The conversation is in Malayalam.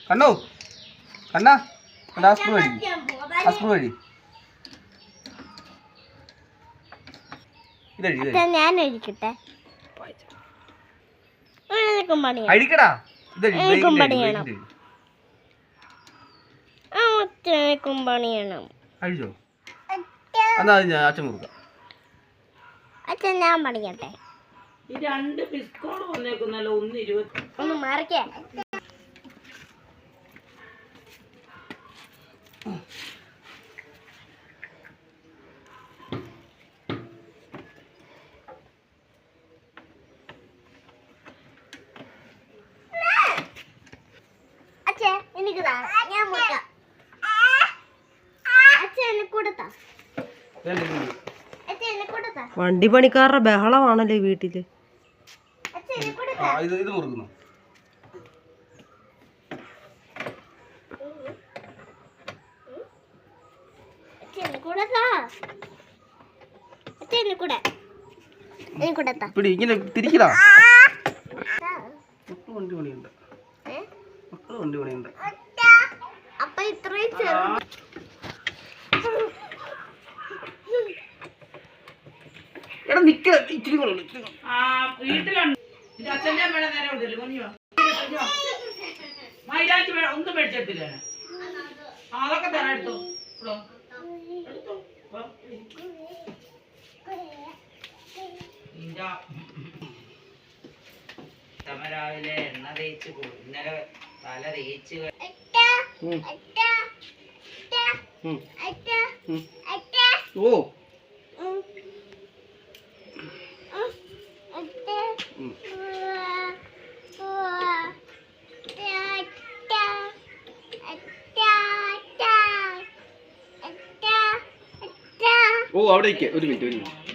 കണ്ണു കണ്ണാ കണ്ടാ സ്ക്രൂ വഴി സ്ക്രൂ വഴി ഞാൻ ഒഴിക്കട്ടെ അഴിക്കടാ അഴിച്ചോ എന്നാ അച്ഛൻ കൊടുക്കാം അച്ഛൻ ഞാൻ പണിയട്ടെ ഈ രണ്ട് ബിസ്കോട്ട് വന്നേക്കുന്നല്ലോ 1.20 ഒന്ന് മാറിക്കേ അച്ഛേ എനിക്ക് ഞാൻ മുറിക്കാം അച്ഛൻ എന്നെ കൊടുത്താ വണ്ടി പണിക്കാരുടെ ബഹളമാണല്ലേ വീട്ടില്. ഇത് മുറുക്കുന്നു പിടി ഇങ്ങനെ തിരിക്കടാ മക്കള് വണ്ടി പണിയുണ്ട് മക്കള് വണ്ടി പണിയുണ്ട് അപ്പൊ ഇത്രയും ചെറു എടാ നിക്ക ഇച്ചിരി വീട്ടിലുണ്ട് അച്ഛൻ്റെ അമ്മയുടെ നേരെ ഉണ്ടല്ലോ കുഞ്ഞോ മൈലാഞ്ചി ഒന്നും മേടിച്ചിട്ടില്ല അതൊക്കെ തരാം എടുത്തോ രാവിലെ എണ്ണ തേച്ച് ഇന്നലെ തല തേച്ച് ഓ ഓ അവിടേക്ക് ഒരു മിനിറ്റ്